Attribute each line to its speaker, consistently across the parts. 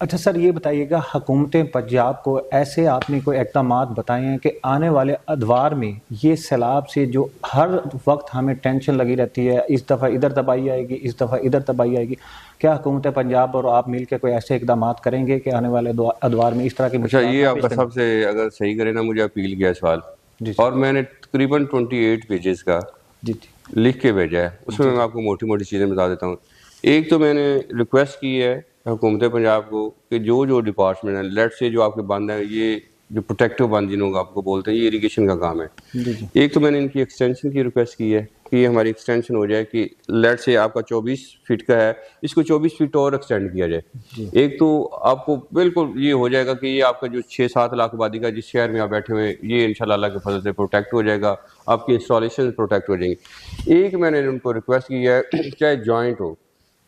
Speaker 1: अच्छा सर, ये बताइएगा, हुकूमतें पंजाब को ऐसे आपने कोई इक़दामात बताए हैं कि आने वाले अदवार में ये सैलाब से जो हर वक्त हमें टेंशन लगी रहती है, इस दफ़ा इधर तबाही आएगी, इस दफ़ा इधर तबाही आएगी, क्या हुकूमत पंजाब और आप मिल के कोई ऐसे इक़दामात करेंगे कि आने वाले अदवार में इस तरह की
Speaker 2: अच्छा,
Speaker 1: मुश्किलात
Speaker 2: ये
Speaker 1: ना पेश
Speaker 2: आपका
Speaker 1: करें?
Speaker 2: सबसे अगर सही करे ना, मुझे अपील किया सवाल,
Speaker 1: जी
Speaker 2: और मैंने तकरीबन 28 पेजेस का
Speaker 1: जी जी
Speaker 2: लिख के भेजा है। उसमें
Speaker 1: जी
Speaker 2: मैं आपको मोटी मोटी चीज़ें बता देता हूँ। एक तो मैंने रिक्वेस्ट की है हुकूमत पंजाब को कि जो जो डिपार्टमेंट है, लेट से जो आपके बंद है, ये जो प्रोटेक्टिव बंद जिन्हों को आपको बोलते हैं, ये इरिगेशन का काम है।
Speaker 1: जी जी
Speaker 2: एक तो मैंने इनकी एक्सटेंशन की रिक्वेस्ट की है कि ये हमारी एक्सटेंशन हो जाए, कि लेट से आपका 24 फीट का है, इसको 24 फीट और एक्सटेंड किया जाए।
Speaker 1: जी
Speaker 2: एक तो आपको बिल्कुल ये हो जाएगा कि ये आपका जो 6-7 लाख आबादी का जिस शहर में आप बैठे हुए हैं, ये इंशाल्लाह अल्लाह के फजल से प्रोटेक्ट हो जाएगा, आपकी इंस्टॉलेशन प्रोटेक्ट हो जाएंगी। एक मैंने उनको रिक्वेस्ट की है, चाहे जॉइंट हो,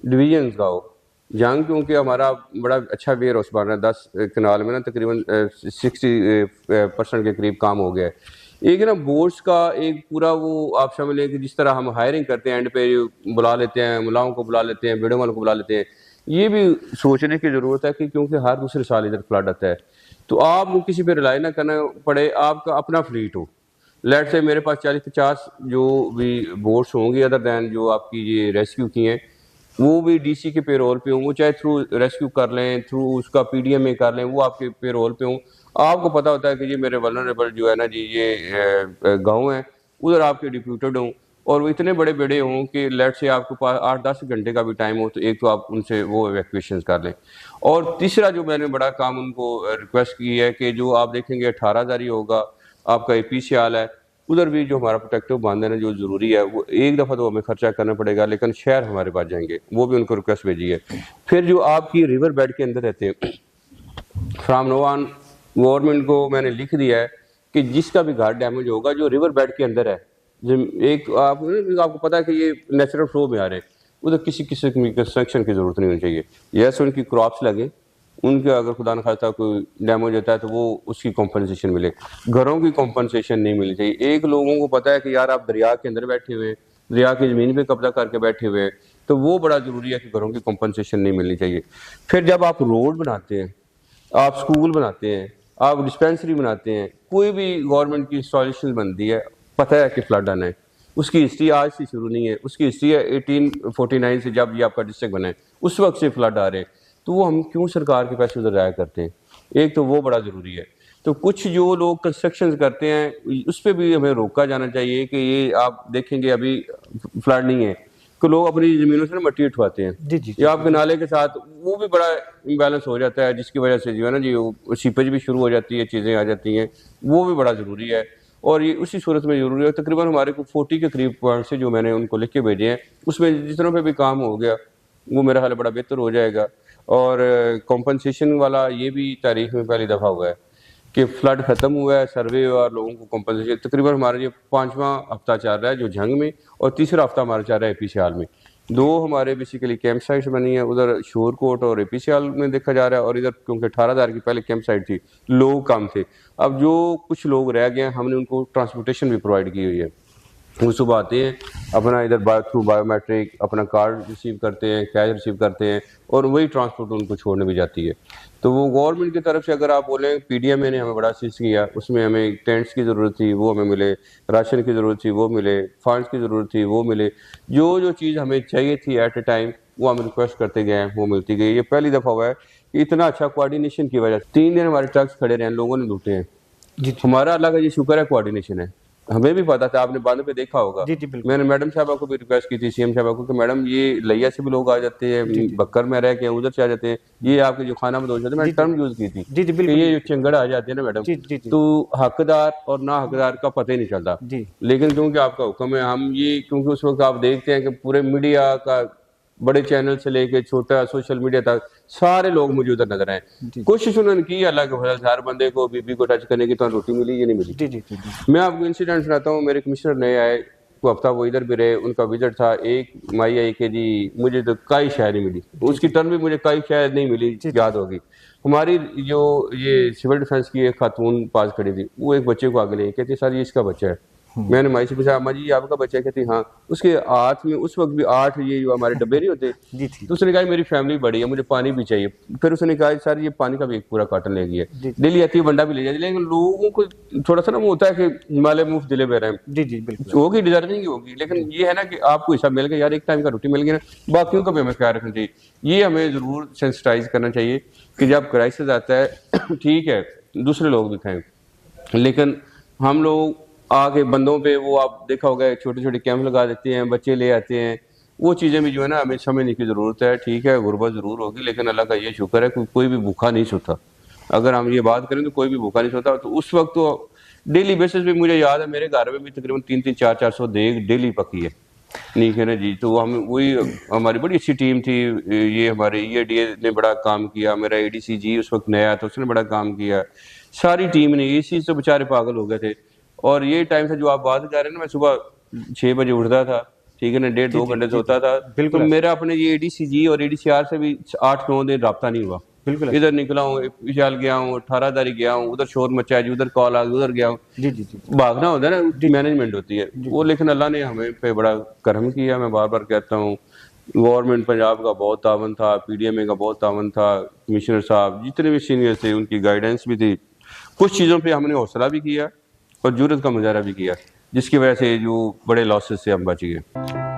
Speaker 2: डिवीजन का हो, जंग, क्योंकि हमारा बड़ा अच्छा वेयर हाउस बन रहा है 10 कनाल में ना, तकरीबन 60% के करीब काम हो गया है। एक ना बोर्ड्स का एक पूरा वो आप समझ लें कि जिस तरह हम हायरिंग करते हैं, एंड पे बुला लेते हैं, मुलाओं को बुला लेते हैं, वीडियो वालों को बुला लेते हैं, ये भी सोचने की ज़रूरत है कि क्योंकि हर दूसरे साल इधर फ्लड आता है, तो आपको किसी पे रिलाई ना करना पड़े, आपका अपना फ्लीट हो। लेट से मेरे पास 40-50 जो भी बोट्स होंगी अदर दैन जो आपकी ये रेस्क्यू की हैं, वो भी डीसी के पेरोल पे हों, वो चाहे थ्रू रेस्क्यू कर लें, थ्रू उसका पीडीएम में कर लें, वो आपके पेरोल पे हों। आपको पता होता है कि ये मेरे वल्नरेबल जो है ना जी, ये गाँव हैं, उधर आपके डिप्यूटेड हों, और वो इतने बड़े बड़े हों कि लेट से आपके पास 8-10 घंटे का भी टाइम हो, तो एक तो आप उनसे वो इवैक्यूएशन कर लें। और तीसरा जो मैंने बड़ा काम उनको रिक्वेस्ट की है कि जो आप देखेंगे 18,000 ही होगा, आपका एपीसीआल है, उधर भी जो हमारा प्रोटेक्टिव बांध है ना, जो ज़रूरी है, वो एक दफ़ा तो हमें खर्चा करना पड़ेगा, लेकिन शहर हमारे पास जाएंगे, वो भी उनको रिक्वेस्ट भेजी है। फिर जो आपकी रिवर बेड के अंदर रहते हैं, फ्राम नो ऑन गवर्नमेंट को मैंने लिख दिया है कि जिसका भी घर डैमेज होगा जो रिवर बेड के अंदर है, एक आपको पता है कि ये नेचुरल फ्लो में आ रहे हैं, उधर किसी किस्म की कंस्ट्रक्शन की ज़रूरत नहीं होनी चाहिए। यस, उनकी क्रॉप्स लगे, उनके अगर खुदा न खास्ता कोई डैमेज होता है तो वो उसकी कॉम्पनसेशन मिले, घरों की कॉम्पनसेशन नहीं मिलनी चाहिए। एक लोगों को पता है कि यार आप दरिया के अंदर बैठे हुए हैं, दरिया की ज़मीन पे कब्जा करके बैठे हुए हैं, तो वो बड़ा ज़रूरी है कि घरों की कॉम्पनसेशन नहीं मिलनी चाहिए। फिर जब आप रोड बनाते हैं, आप स्कूल बनाते हैं, आप डिस्पेंसरी बनाते हैं, कोई भी गवर्नमेंट की इंस्टॉलेशन बनती है, पता है कि फ्लड आना है, उसकी हिस्ट्री आज से शुरू नहीं है, उसकी हिस्ट्री है 1849 से, जब ये आपका डिस्ट्रिक्ट बना है उस वक्त से फ्लड आ रहे हैं, तो वो हम क्यों सरकार के पैसे उधर जाया करते हैं? एक तो वो बड़ा ज़रूरी है। तो कुछ जो लोग कंस्ट्रक्शन करते हैं उस पर भी हमें रोका जाना चाहिए कि ये आप देखेंगे अभी फ्लड नहीं है, तो लोग अपनी ज़मीनों से ना मट्टी उठवाते हैं,
Speaker 1: जी जी
Speaker 2: या आपके नाले के साथ, वो भी बड़ा इम्बैलेंस हो जाता है, जिसकी वजह से जो है ना जी, वो सीपेज भी शुरू हो जाती है, चीज़ें आ जाती हैं, वो भी बड़ा ज़रूरी है। और ये उसी सूरत में ज़रूरी है। तकरीबन हमारे को 40 के करीब पॉइंट से जो मैंने उनको लिख के भेजे हैं, उसमें जितनों पे भी काम हो गया वो मेरा ख्याल बड़ा बेहतर हो जाएगा। और कॉम्पनसेशन वाला ये भी तारीख में पहली दफ़ा हुआ है कि फ्लड ख़त्म हुआ है, सर्वे हुआ, लोगों को कॉम्पनसेशन, तकरीबन हमारा ये 5वां हफ्ता चल रहा है जो जंग में, और तीसरा हफ्ता हमारा चल रहा है एपीसीआल में। दो हमारे बेसिकली कैंप साइट्स बनी है, उधर शोरकोट और एपीसीआल में देखा जा रहा है, और इधर क्योंकि 18,000 की पहले कैंप साइट थी, लोग कम थे, अब जो कुछ लोग रह गए हैं हमने उनको ट्रांसपोर्टेशन भी प्रोवाइड की हुई है। वो सुबह आते हैं, अपना इधर थ्रू बायोमेट्रिक अपना कार्ड रिसीव करते हैं, कैश रिसीव करते हैं, और वही ट्रांसपोर्ट उनको छोड़ने भी जाती है। तो वो गवर्नमेंट की तरफ से अगर आप बोलें, पीडीएम ने हमें बड़ा असिस्ट किया, उसमें हमें टेंट्स की ज़रूरत थी वो हमें मिले, राशन की ज़रूरत थी वो मिले, फंड्स की ज़रूरत थी वो मिले, जो चीज़ हमें चाहिए थी एट ए टाइम वो हम रिक्वेस्ट करते गए हैं, वो मिलती गई। ये पहली दफ़ा हुआ है कि इतना अच्छा कोऑर्डिनेशन की वजह से 3 दिन हमारे ट्रक्स खड़े रहे हैं, लोगों ने लूटे हैं।
Speaker 1: जी
Speaker 2: हमारा अल्लाह का ये शुक्र है कोऑर्डिनेशन है, हमें भी पता था, आपने बाद पे देखा होगा।
Speaker 1: जी जी बिल्कुल।
Speaker 2: मैंने मैडम साहबा को भी रिक्वेस्ट की थी, सीएम साहबा को, कि मैडम ये लैया से भी लोग आ जाते
Speaker 1: जी
Speaker 2: हैं,
Speaker 1: जी
Speaker 2: बक्कर में रह के उधर से आ जाते हैं, ये आपके जो खाना में हो जाते हैं, मैंने
Speaker 1: जी
Speaker 2: टर्म यूज की थी
Speaker 1: जी जी
Speaker 2: कि
Speaker 1: बिल्कुल।
Speaker 2: ये जो चिंगड़ आ जाते हैं ना मैडम,
Speaker 1: जी जी जी
Speaker 2: तो हकदार और ना हकदार का पता ही नहीं चलता।
Speaker 1: जी
Speaker 2: लेकिन क्योंकि आपका हुक्म है, हम ये क्योंकि उस वक्त आप देखते हैं कि पूरे मीडिया का, बड़े चैनल से लेके छोटा सोशल मीडिया तक सारे लोग मुझे उधर नजर आए।
Speaker 1: जी
Speaker 2: कोशिश उन्होंने की अल्लाह के फजल से, हर बंदे को बीबी को टच करने की तो रोटी मिली, ये नहीं मिली।
Speaker 1: जी जी जी
Speaker 2: मैं आपको इंसिडेंट सुनाता हूँ। मेरे कमिश्नर नए आए, को हफ्ता वो इधर भी रहे, उनका विजिट था, एक माई आई के जी मुझे तो कई शायद नहीं मिली, उसकी टर्न भी मुझे कई शायद नहीं मिली, याद होगी। हमारी जो ये सिविल डिफेंस की एक खातून पास खड़ी थी, वो एक बच्चे को आगे ले कहती सर ये इसका बच्चा है, मैंने माई से पूछा, अम्मा जी ये आपका बच्चा है? कहती हाँ। उसके हाथ में उस वक्त भी 8 ये जो हमारे डब्बे नहीं होते
Speaker 1: जी थी।
Speaker 2: तो उसने कहा मेरी फैमिली बड़ी है, मुझे पानी भी चाहिए। फिर उसने कहा सर ये पानी का भी एक पूरा कार्टन ले गया, डेली आती है बंडा भी ले जाती है। लेकिन लोगों को थोड़ा सा ना वो होता है कि हिमालय मुफ्त दिले बेर हैं,
Speaker 1: जी जी बिल्कुल।
Speaker 2: होगी डिजर्विंग होगी, लेकिन ये है ना कि आपको हिसाब मिल गया यार, एक टाइम का रोटी मिल गई ना, बाकियों का भी हमें ख्याल रखना चाहिए। ये हमें जरूर सेंसिटाइज करना चाहिए कि जब क्राइसिस आता है ठीक है दूसरे लोग भी खाएं, लेकिन हम लोग आके बंदों पे वो आप देखा होगा छोटे छोटे कैंप लगा देते हैं, बच्चे ले आते हैं, वो चीज़ें भी जो है ना हमें समझने की ज़रूरत है। ठीक है गुर्बत ज़रूर होगी, लेकिन अल्लाह का ये शुक्र है कि कोई भी भूखा नहीं सोता। अगर हम ये बात करें तो कोई भी भूखा नहीं सोता। तो उस वक्त तो डेली बेसिस पे मुझे याद है मेरे घर में भी तकरीबन 300-400 देग डेली पकी है, नहीं है ना जी। तो हम वही हमारी बड़ी अच्छी टीम थी। ये हमारे EADA ने बड़ा काम किया, मेरा ADCG उस वक्त नया था, उसने बड़ा काम किया, सारी टीम ने। इस चीज़ से बेचारे पागल हो गए थे। और ये टाइम था जो आप बात कर रहे हैं ना, मैं सुबह 6 बजे उठता था, ठीक है ना, 1.5-2 घंटे सोता था। तो मेरा अपने ये ADCG और ADCR से भी 8-9 दिन रब्ता नहीं हुआ।
Speaker 1: बिल्कुल
Speaker 2: इधर निकला हूँ, विशाल गया हूँ, 18 तारीख गया हूँ, उधर शोर मचा जी, उधर कॉल आ गई, उधर गया हूँ।
Speaker 1: जी जी जी
Speaker 2: भागना होता है ना, उसकी मैनेजमेंट होती है वो। लेकिन अल्लाह ने हमें पे बड़ा करम किया। मैं बार बार कहता हूँ गवर्नमेंट पंजाब का बहुत तावन था, PDMA का बहुत तावन था, कमिश्नर साहब जितने भी सीनियर थे उनकी गाइडेंस भी थी। कुछ चीज़ों पे हमने हौसला भी किया और जुर्रत का मुजाहरा भी किया, जिसकी वजह से जो बड़े लॉसेस से हम बच गए।